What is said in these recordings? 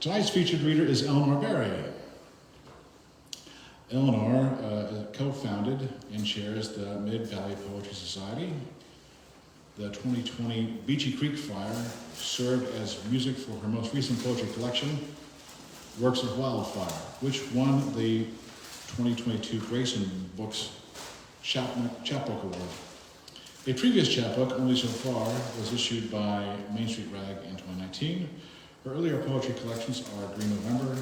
Tonight's featured reader is Eleanor Berry. Eleanor co-founded and chairs the Mid-Valley Poetry Society. The 2020 Beachy Creek Fire served as music for her most recent poetry collection, Works of Wildfire, which won the 2022 Grayson Books Chapbook Award. A previous chapbook, Only So Far, was issued by Main Street Rag in 2019. Her earlier poetry collections are Green November,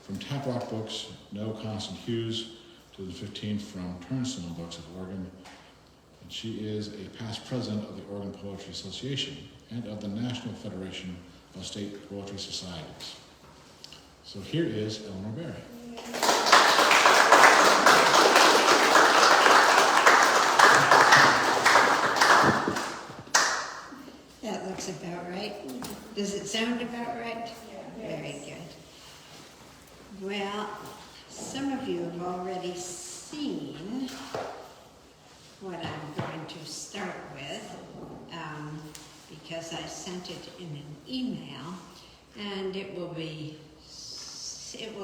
from Taprock Books, No Constant Hughes, 2015 from Turnstone Books of Oregon. And she is a past president of the Oregon Poetry Association and of the National Federation of State Poetry Societies. So here is Eleanor Berry. That looks about right. Does it sound about right? Yeah. Very good. Well, some of you have already seen what I'm going to start with because I sent it in an email, and it will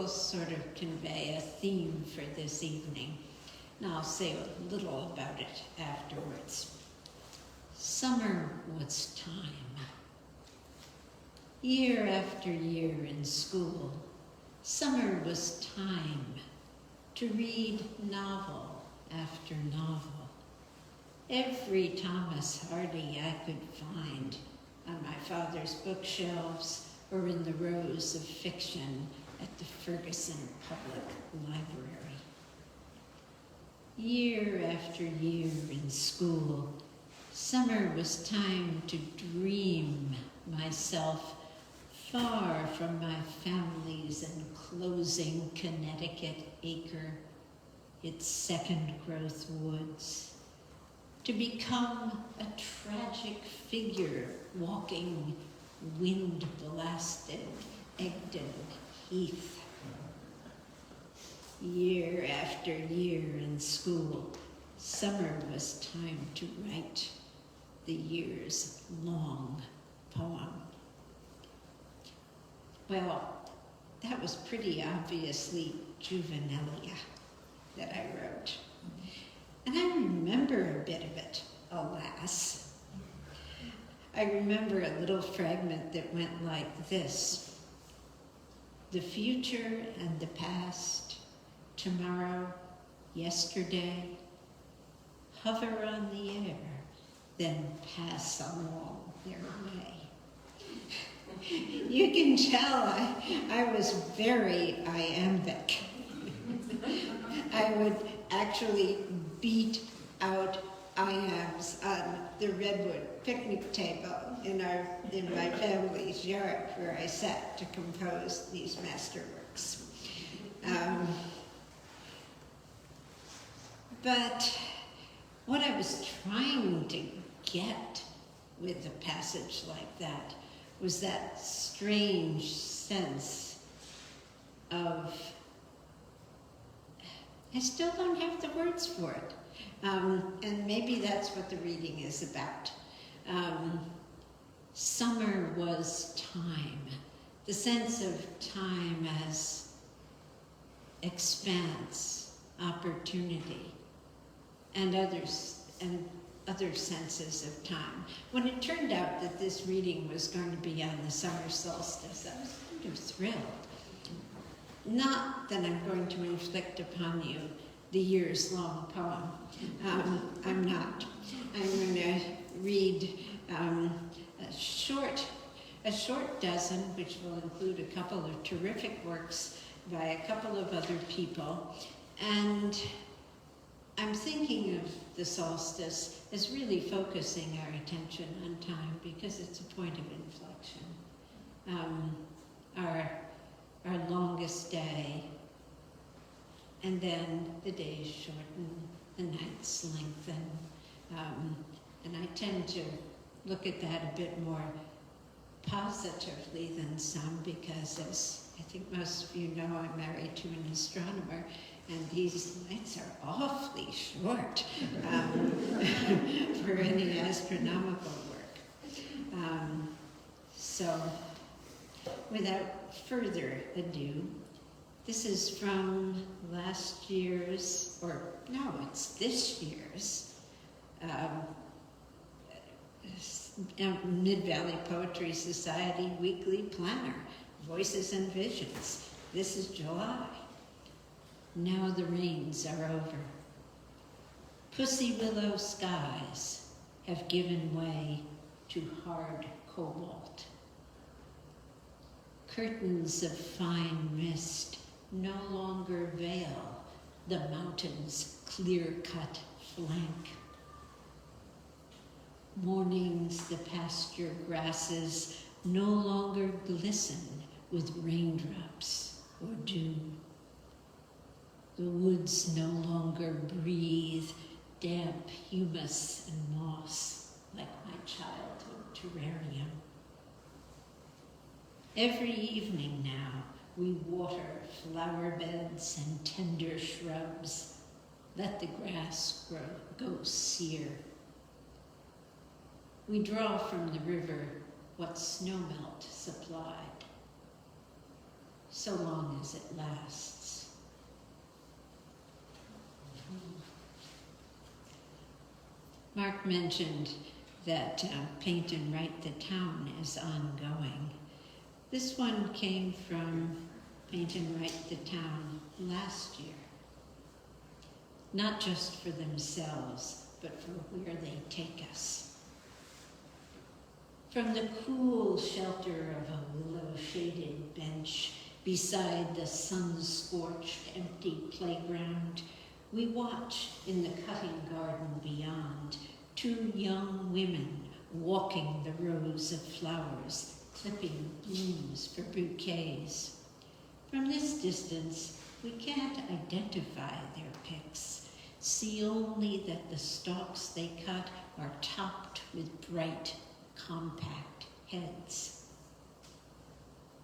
sort of convey a theme for this evening, and I'll say a little about it afterwards. Summer was time. Year after year in school, summer was time to read novel after novel. Every Thomas Hardy I could find on my father's bookshelves or in the rows of fiction at the Ferguson Public Library. Year after year in school, summer was time to dream myself far from my family's enclosing Connecticut acre, its second growth woods, to become a tragic figure walking wind-blasted Egdon Heath. Year after year in school, summer was time to write the year's long poem. Well, that was pretty obviously juvenilia that I wrote. And I remember a bit of it, alas. I remember a little fragment that went like this: the future and the past, tomorrow, yesterday, hover on the air, then pass along their way. You can tell I was very iambic. I would actually beat out iambs on the redwood picnic table in my family's yard where I sat to compose these masterworks. But what I was trying to get with a passage like that was that strange sense of, I still don't have the words for it. And maybe that's what the reading is about. Summer was time, the sense of time as expanse, opportunity, and other senses of time. When it turned out that this reading was going to be on the summer solstice, I was kind of thrilled. Not that I'm going to inflict upon you the year's long poem. I'm not. I'm going to read a short dozen, which will include a couple of terrific works by a couple of other people. And I'm thinking of the solstice as really focusing our attention on time because it's a point of inflection. Our longest day, and then the days shorten, the nights lengthen, and I tend to look at that a bit more positively than some because, as I think most of you know, I'm married to an astronomer, and these nights are awfully short for any astronomical work. So Without further ado, this is from last year's, or no, it's this year's Mid-Valley Poetry Society Weekly Planner, Voices and Visions. This is July. Now the rains are over. Pussy willow skies have given way to hard cobalt. Curtains of fine mist no longer veil the mountain's clear-cut flank. Mornings the pasture grasses no longer glisten with raindrops or dew. The woods no longer breathe damp humus and moss like my childhood terrarium. Every evening now, we water flower beds and tender shrubs. Let the grass go sere. We draw from the river what snowmelt supplied, so long as it lasts. Mark mentioned that Paint and Write the Town is ongoing. This one came from Paint and Write the Town last year. Not just for themselves, but for where they take us. From the cool shelter of a willow-shaded bench beside the sun-scorched empty playground, we watch in the cutting garden beyond 2 young women walking the rows of flowers, clipping blooms for bouquets. From this distance, we can't identify their picks, see only that the stalks they cut are topped with bright, compact heads.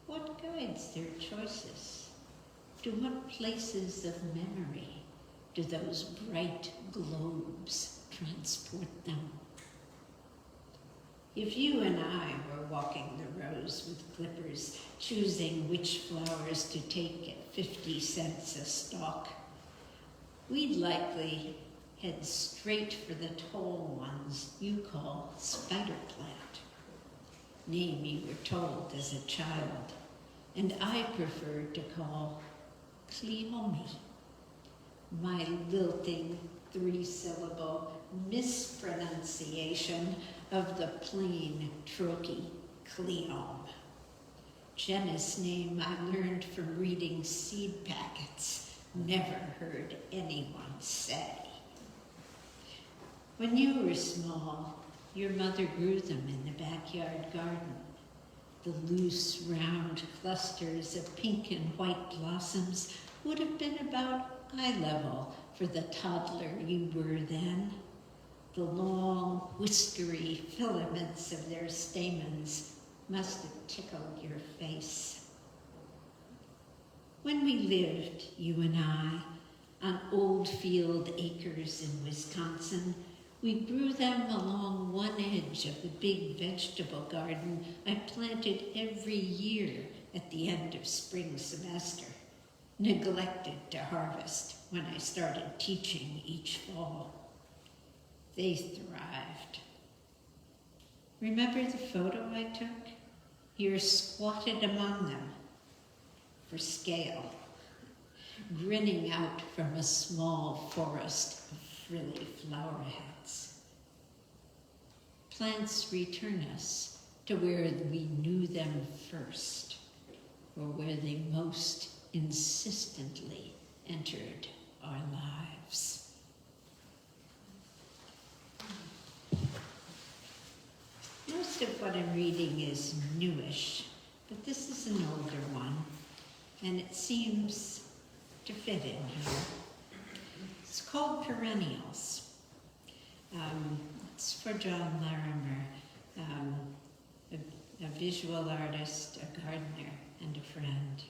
What guides their choices? To what places of memory do those bright globes transport them? If you and I were walking the rows with clippers, choosing which flowers to take at 50 cents a stalk, we'd likely head straight for the tall ones you call spider plant, name you were told as a child, and I preferred to call Cleome, my lilting 3-syllable mispronunciation of the plain trochee Cleome, genus name I learned from reading seed packets, never heard anyone say. When you were small, your mother grew them in the backyard garden. The loose, round clusters of pink and white blossoms would have been about eye level for the toddler you were then. The long, whiskery filaments of their stamens must have tickled your face. When we lived, you and I, on old field acres in Wisconsin, we grew them along one edge of the big vegetable garden I planted every year at the end of spring semester, neglected to harvest when I started teaching each fall. They thrived. Remember the photo I took? You're squatted among them, for scale, grinning out from a small forest of frilly flower heads. Plants return us to where we knew them first, or where they most insistently entered our lives. Most of what I'm reading is newish, but this is an older one, and it seems to fit in here. It's called Perennials. It's for John Larimer, a visual artist, a gardener, and a friend.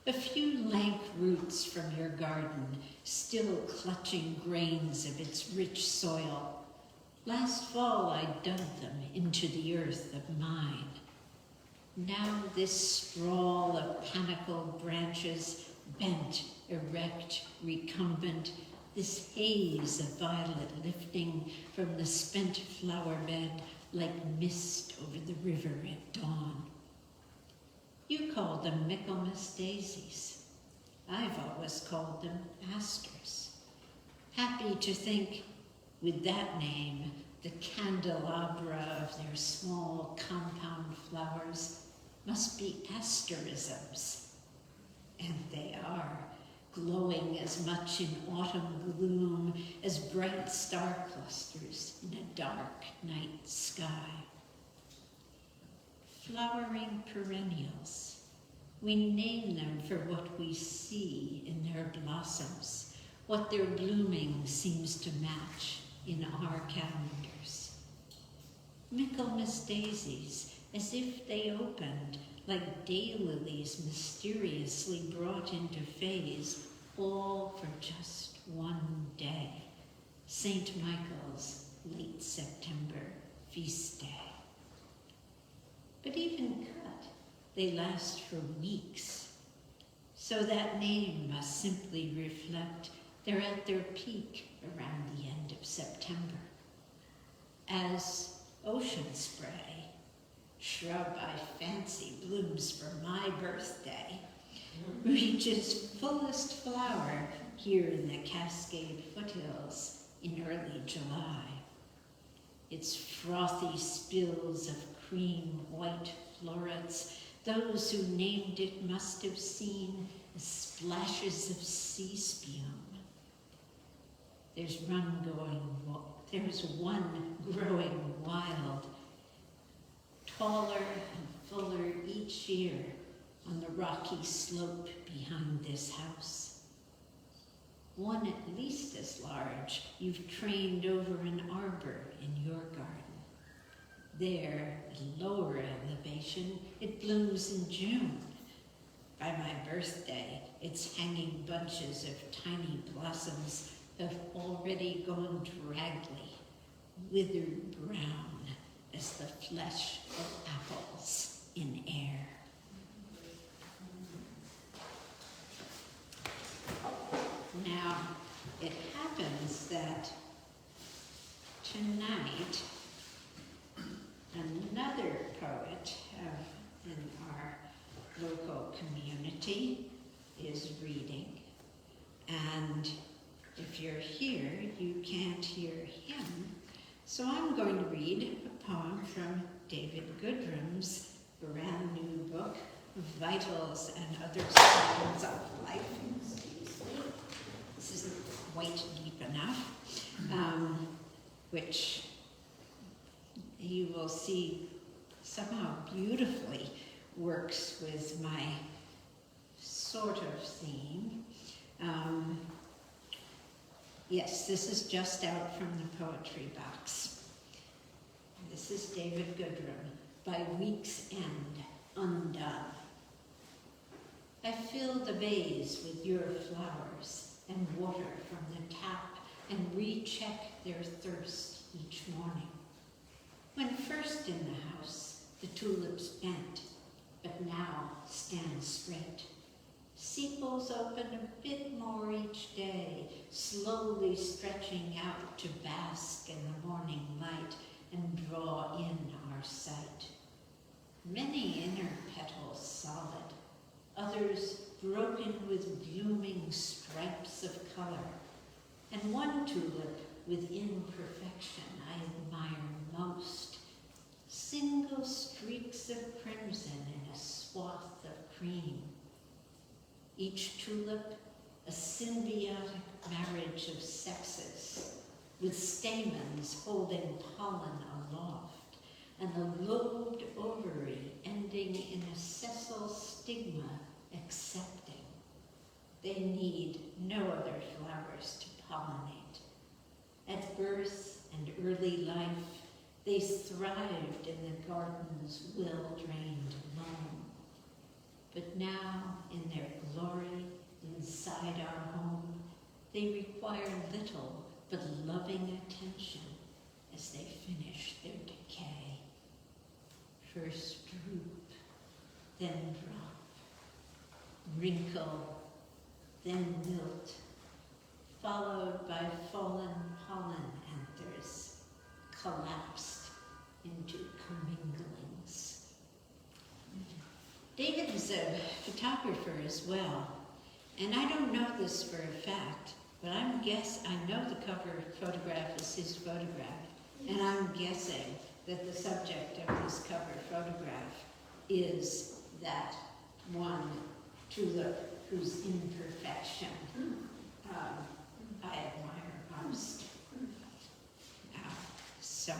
A few lank roots from your garden, still clutching grains of its rich soil. Last fall I dug them into the earth of mine. Now this sprawl of panicled branches, bent, erect, recumbent, this haze of violet lifting from the spent flower bed like mist over the river at dawn. You call them Michaelmas daisies. I've always called them asters. Happy to think, with that name, the candelabra of their small compound flowers must be asterisms. And they are, glowing as much in autumn gloom as bright star clusters in a dark night sky. Flowering perennials. We name them for what we see in their blossoms, what their blooming seems to match in our calendars. Michaelmas daisies, as if they opened like daylilies mysteriously brought into phase, all for just one day, St. Michael's late September feast day. But even cut, they last for weeks. So that name must simply reflect they're at their peak around the end of September. As ocean spray, shrub I fancy blooms for my birthday, reaches fullest flower here in the Cascade foothills in early July. Its frothy spills of cream white florets, those who named it must have seen as splashes of sea spume. There's one growing wild, taller and fuller each year on the rocky slope behind this house. One at least as large you've trained over an arbor in your garden. There, at lower elevation, it blooms in June. By my birthday, its hanging bunches of tiny blossoms have already gone draggly, withered brown as the flesh of apples in air. Now, it happens that tonight, another poet in our local community is reading, and if you're here, you can't hear him. So I'm going to read a poem from David Goodrum's brand new book, Vitals and Other Signs of Life. Excuse me. This isn't quite deep enough, which you will see somehow beautifully works with my sort of theme. Yes, this is just out from the poetry box. This is David Goodrum, By Week's End, Undone. I fill the vase with your flowers and water from the tap and recheck their thirst each morning. When first in the house, the tulips bent, but now stand straight. Sepals open a bit more each day, slowly stretching out to bask in the morning light and draw in our sight. Many inner petals solid, others broken with blooming stripes of color, and one tulip with imperfection I admire most. Single streaks of crimson in a swath of cream. Each tulip, a symbiotic marriage of sexes, with stamens holding pollen aloft, and a lobed ovary ending in a sessile stigma accepting. They need no other flowers to pollinate. At birth and early life, they thrived in the garden's well-drained loam. But now, in their glory, inside our home, they require little but loving attention as they finish their decay. First droop, then drop, wrinkle, then wilt, followed by fallen pollen anthers, collapsed into comminglings. David is a photographer as well, and I don't know this for a fact, but I know the cover photograph is his photograph, and I'm guessing that the subject of this cover photograph is that one tulip whose imperfection I admire most. So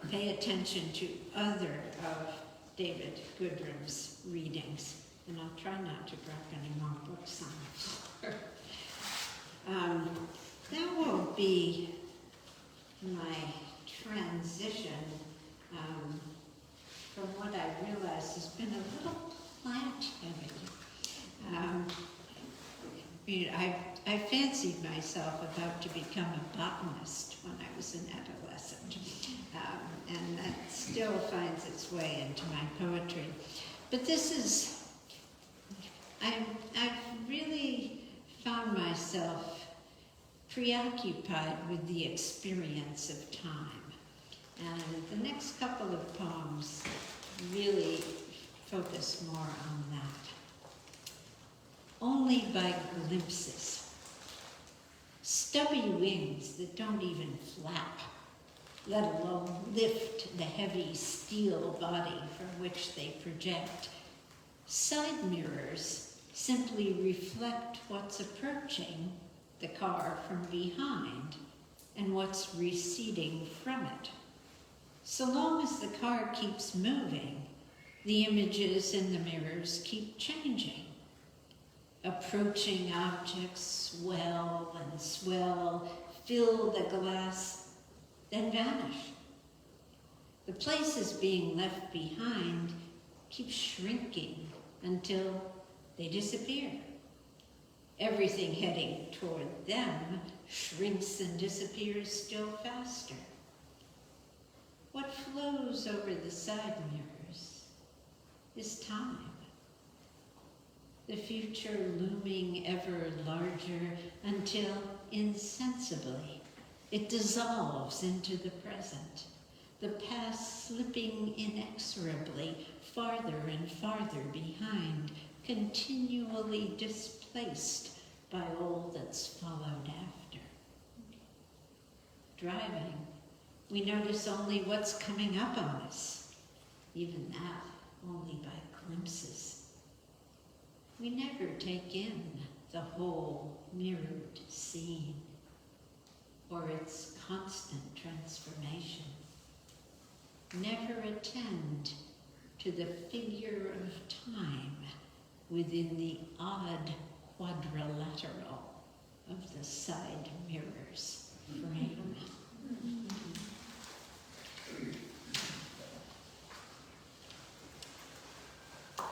pay attention to other of David Goodrum's readings, and I'll try not to drop any more books on the floor. That will be my transition from what I realize has been a little plant heavy. I fancied myself about to become a botanist when I was an adolescent, and that still finds its way into my poetry. But I've really found myself preoccupied with the experience of time. And the next couple of poems really focus more on that. Only by glimpses. Stubby wings that don't even flap, let alone lift the heavy steel body from which they project. Side mirrors simply reflect what's approaching the car from behind and what's receding from it. So long as the car keeps moving, the images in the mirrors keep changing. Approaching objects swell and swell, fill the glass, then vanish. The places being left behind keep shrinking until they disappear. Everything heading toward them shrinks and disappears still faster. What flows over the side mirrors is time. The future looming ever larger until insensibly it dissolves into the present, the past slipping inexorably farther and farther behind, continually displaced by all that's followed after. Driving, we notice only what's coming up on us, even that only by glimpses. We never take in the whole mirrored scene or its constant transformation. Never attend to the figure of time within the odd quadrilateral of the side mirror's frame.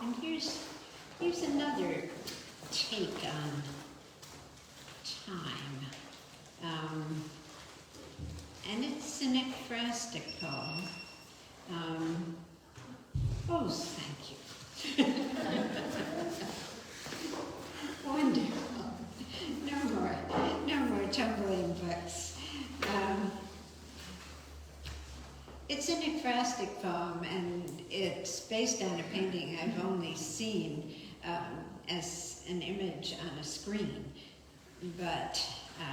And here's another take on time. And it's an ekphrastic poem. Oh, thank you. Wonderful. No more tumbling books. It's an ekphrastic poem, and it's based on a painting I've only seen as an image on a screen, but I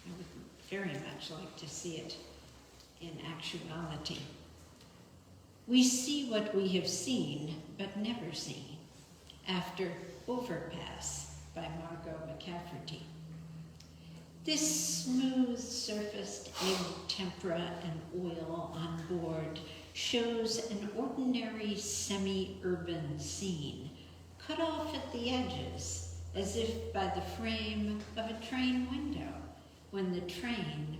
would very much like to see it in actuality. We see what we have seen, but never seen, after Overpass by Margot McCafferty. This smooth-surfaced egg tempera and oil on board shows an ordinary semi-urban scene, cut off at the edges, as if by the frame of a train window, when the train,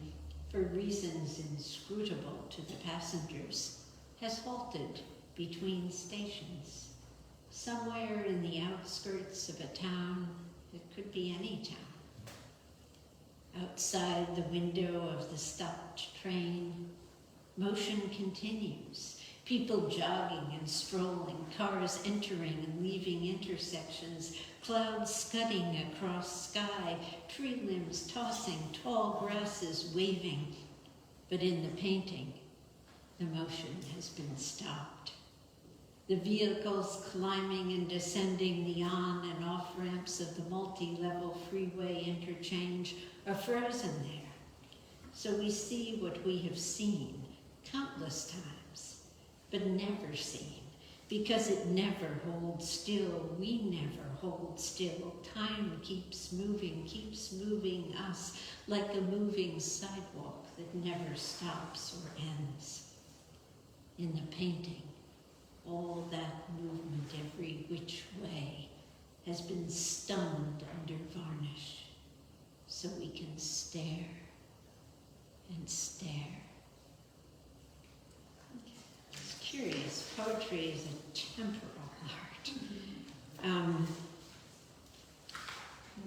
for reasons inscrutable to the passengers, has halted between stations, somewhere in the outskirts of a town that could be any town. Outside the window of the stopped train, motion continues. People jogging and strolling cars entering and leaving intersections, clouds scudding across sky, tree limbs tossing, tall grasses waving. But in the painting, the motion has been stopped. The vehicles climbing and descending the on and off ramps of the multi-level freeway interchange are frozen there. So we see what we have seen countless times, but never seen, because it never holds still. We never hold still. Time keeps moving us like a moving sidewalk that never stops or ends. In the painting, all that movement every which way has been stunned under varnish, so we can stare and stare. It's curious, poetry is a temporal art. I'm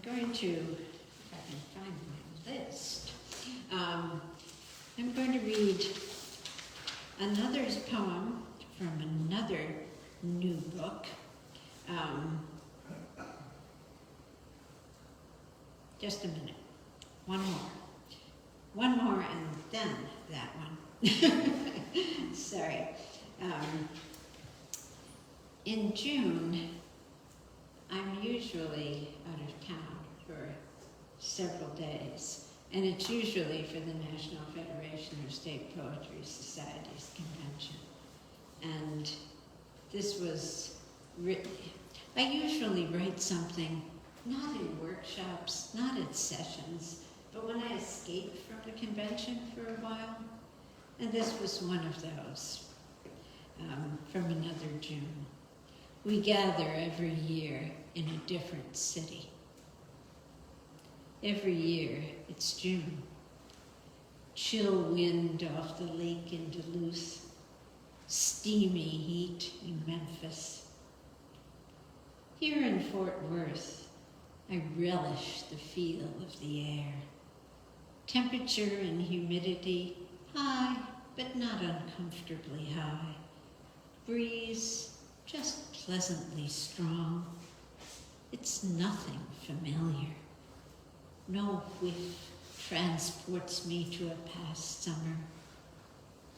going to, if I can find my list, I'm going to read another poem from another new book. Just a minute. One more and then that one. Sorry. In June, I'm usually out of town for several days, and it's usually for the National Federation of State Poetry Societies convention. And this was written. I usually write something not in workshops, not at sessions, but when I escape from the convention for a while. And this was one of those, from another June. We gather every year in a different city. Every year it's June. Chill wind off the lake in Duluth, steamy heat in Memphis. Here in Fort Worth, I relish the feel of the air. Temperature and humidity high, but not uncomfortably high. Breeze just pleasantly strong. It's nothing familiar. No whiff transports me to a past summer.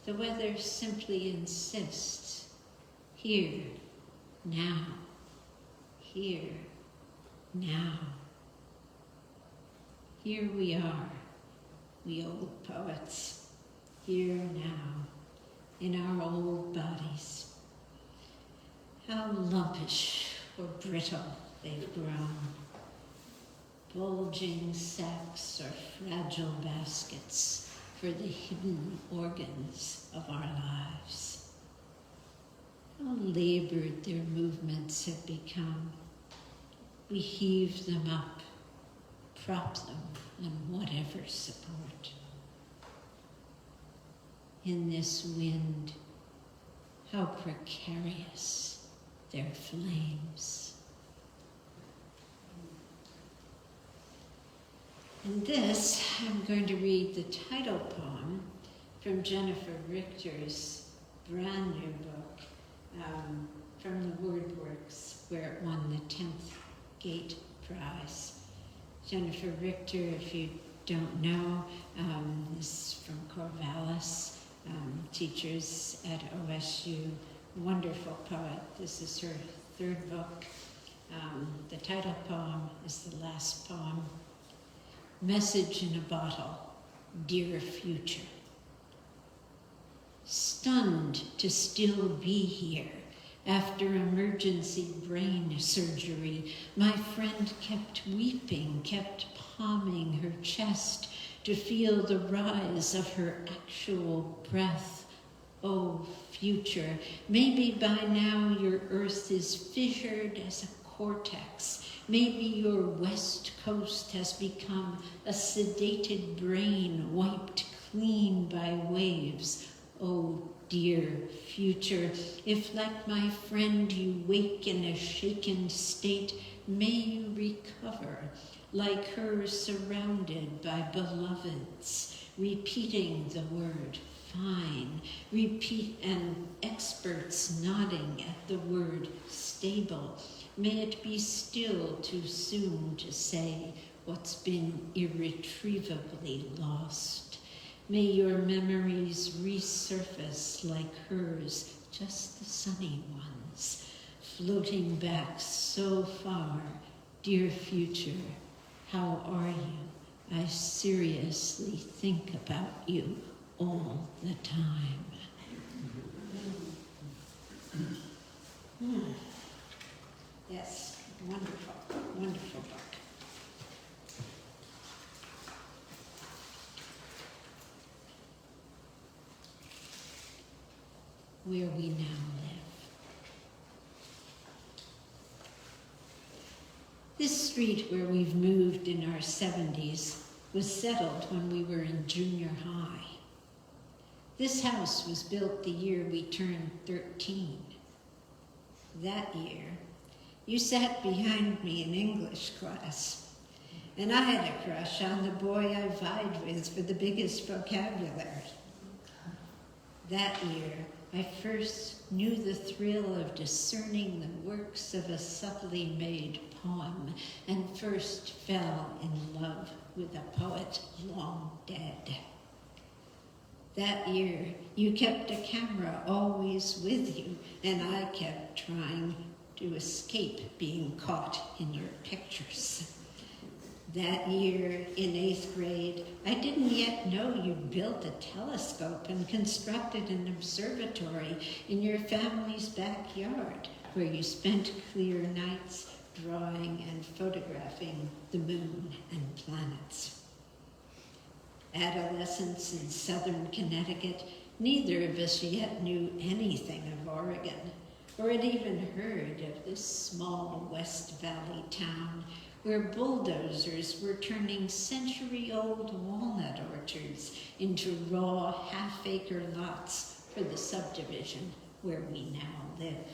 The weather simply insists, here, now, here, now. Here we are, we old poets, here now, in our old bodies. How lumpish or brittle they've grown. Bulging sacks or fragile baskets for the hidden organs of our lives. How labored their movements have become. We heave them up, prop them on whatever support. In this wind, how precarious their flames. And this, I'm going to read the title poem from Jennifer Richter's brand new book, from the WordWorks, where it won the 10th Gate Prize. Jennifer Richter, if you don't know, is from Corvallis, teachers at OSU, wonderful poet. This is her third book. The title poem is the last poem. Message in a bottle, dear future. Stunned to still be here after emergency brain surgery, my friend kept weeping, kept palming her chest to feel the rise of her actual breath. Oh, future, maybe by now your earth is fissured as a cortex. Maybe your west coast has become a sedated brain wiped clean by waves. Oh, dear future, if like my friend you wake in a shaken state, may you recover, like her surrounded by beloveds, repeating the word fine, repeat, and experts nodding at the word stable. May it be still too soon to say what's been irretrievably lost. May your memories resurface like hers, just the sunny ones, floating back so far. Dear future, how are you? I seriously think about you all the time. Yes, wonderful, wonderful book. Where we now live. This street where we've moved in our 70s was settled when we were in junior high. This house was built the year we turned 13. That year, you sat behind me in English class, and I had a crush on the boy I vied with for the biggest vocabulary. That year, I first knew the thrill of discerning the works of a subtly made poem, and first fell in love with a poet long dead. That year, you kept a camera always with you, and I kept trying to escape being caught in your pictures. That year, in 8th grade, I didn't yet know you'd built a telescope and constructed an observatory in your family's backyard, where you spent clear nights drawing and photographing the moon and planets. Adolescence in southern Connecticut, neither of us yet knew anything of Oregon, or had even heard of this small West Valley town where bulldozers were turning century-old walnut orchards into raw half-acre lots for the subdivision where we now live.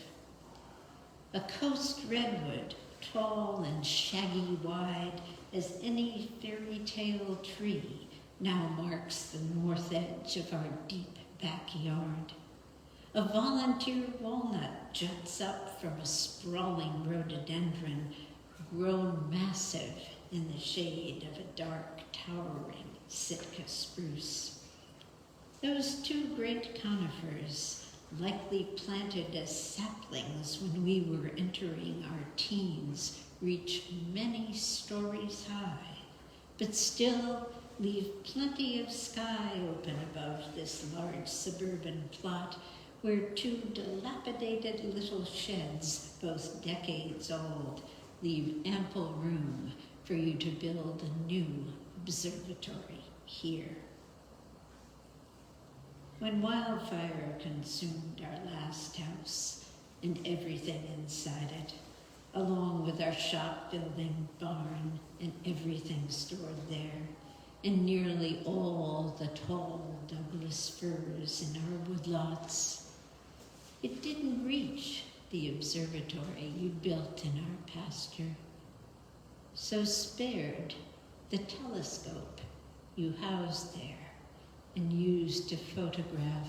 A coast redwood, tall and shaggy wide as any fairy tale tree, now marks the north edge of our deep backyard. A volunteer walnut juts up from a sprawling rhododendron, grown massive in the shade of a dark, towering Sitka spruce. Those two great conifers, likely planted as saplings when we were entering our teens, reach many stories high, but still leave plenty of sky open above this large suburban plot where two dilapidated little sheds, both decades old, leave ample room for you to build a new observatory here. When wildfire consumed our last house and everything inside it, along with our shop building, barn, and everything stored there, and nearly all the tall Douglas firs in our woodlots, it didn't reach the observatory you built in our pasture, so spared the telescope you housed there and used to photograph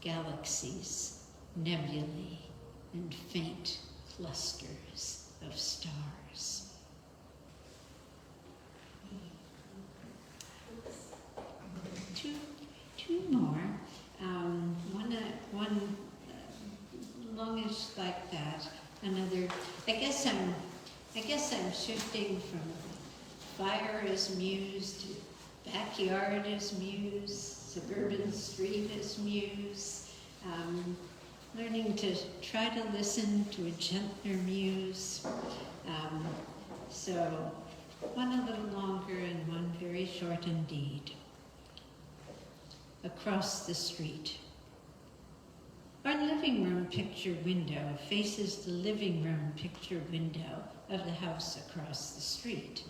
galaxies, nebulae, and faint clusters of stars. Two more. One longish like that. Another. I guess I'm shifting from fire as muse to backyard as muse, suburban street as muse. Learning to try to listen to a gentler muse. So one a little longer and one very short indeed. Across the street. Our living room picture window faces the living room picture window of the house across the street.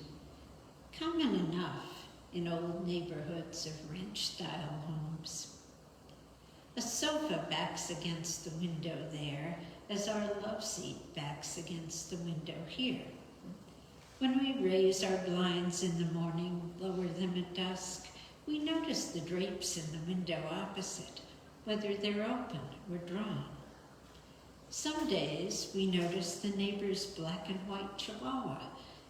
Common enough in old neighborhoods of ranch-style homes. A sofa backs against the window there, as our love seat backs against the window here. When we raise our blinds in the morning, lower them at dusk, We notice the drapes in the window opposite, whether they're open or drawn. Some days we notice the neighbor's black and white chihuahua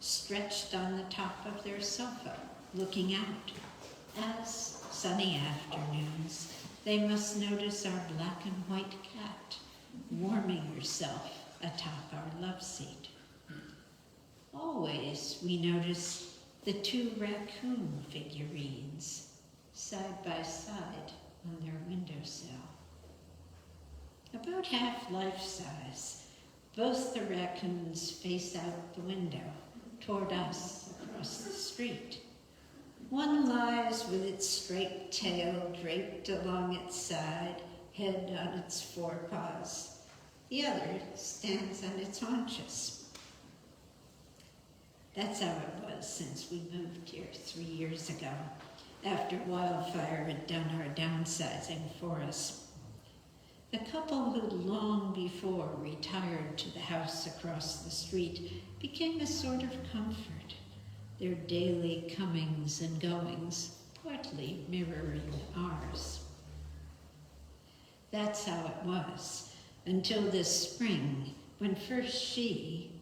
stretched on the top of their sofa, looking out. As sunny afternoons, they must notice our black and white cat warming herself atop our love seat. Always we notice the two raccoon figurines side by side on their windowsill. About half life-size, both the raccoons face out the window toward us across the street. One lies with its straight tail draped along its side, head on its forepaws. The other stands on its haunches. That's how it was since we moved here 3 years ago, after wildfire had done our downsizing for us. The couple who long before retired to the house across the street became a sort of comfort, their daily comings and goings partly mirroring ours. That's how it was until this spring, when first she,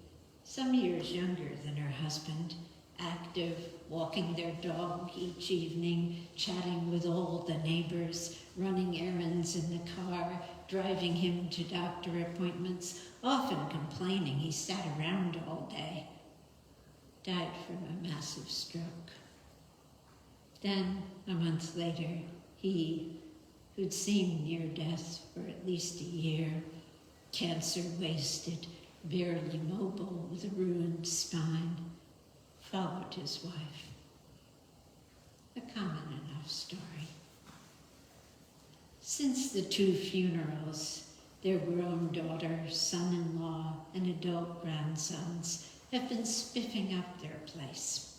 some years younger than her husband, active, walking their dog each evening, chatting with all the neighbors, running errands in the car, driving him to doctor appointments, often complaining he sat around all day, died from a massive stroke. Then, a month later, he, who'd seemed near death for at least a year, cancer-wasted, barely mobile with a ruined spine, followed his wife. A common enough story. Since the two funerals, their grown daughter, son-in-law, and adult grandsons have been spiffing up their place,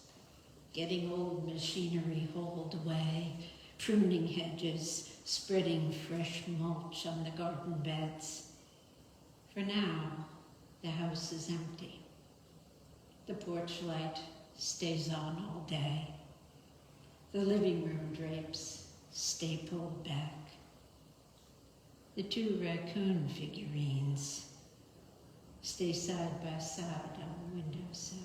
getting old machinery hauled away, pruning hedges, spreading fresh mulch on the garden beds. For now, the house is empty. The porch light stays on all day. The living room drapes stay pulled back. The two raccoon figurines stay side by side on the windowsill.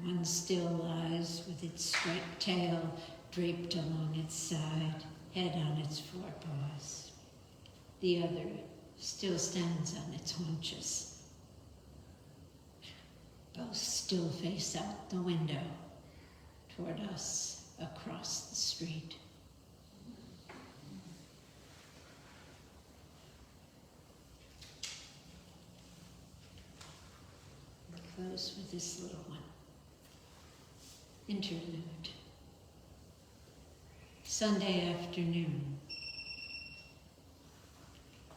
One still lies with its straight tail draped along its side, head on its forepaws. The other still stands on its haunches. Both still face out the window toward us across the street. I'll close with this little one. Interlude. Sunday afternoon.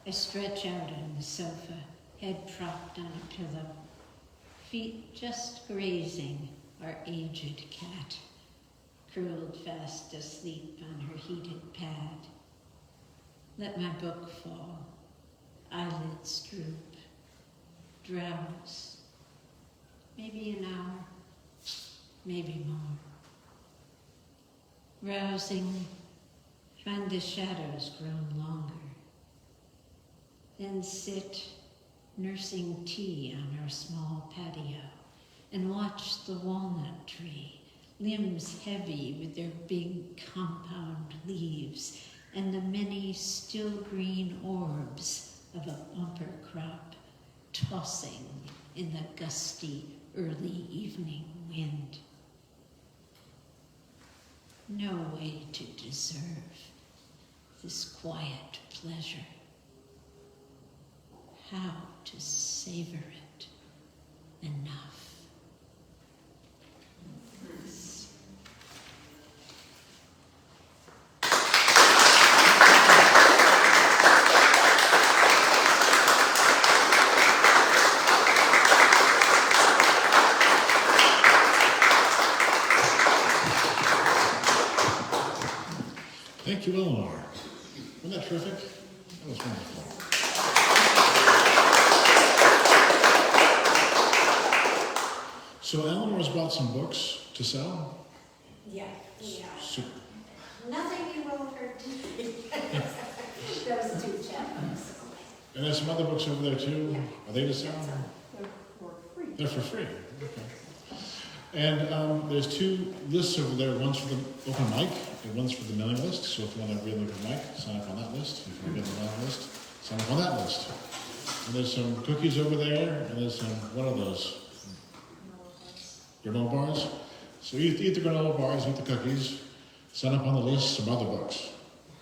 I stretch out on the sofa, head propped on a pillow, feet just grazing our aged cat, curled fast asleep on her heated pad. Let my book fall, eyelids droop, drowse. Maybe an hour, maybe more. Rousing, find the shadows grown longer. Then sit, nursing tea on our small patio, and watch the walnut tree, limbs heavy with their big compound leaves, and the many still green orbs of a bumper crop tossing in the gusty early evening wind. No way to deserve this quiet pleasure. How to savor it enough. Thank you, Eleanor. Wasn't that terrific? That was wonderful. So Eleanor's brought some books to sell. Yeah, yeah. So, Nothing you will hurt to those two chapters. and there's some other books over there too. Yeah. Are they the same? They're for free. They're for free. Okay. And there's two lists over there. One's for the open mic and one's for the mailing list. So if you want to read the open mic, sign up on that list. If you want to get the mailing list, sign up on that list. And there's some cookies over there, and there's some, what are those? Granola bars. So eat the granola bars, eat the cookies, sign up on the list, some other books.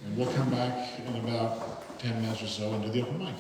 And we'll come back in about 10 minutes or so and do the open mic.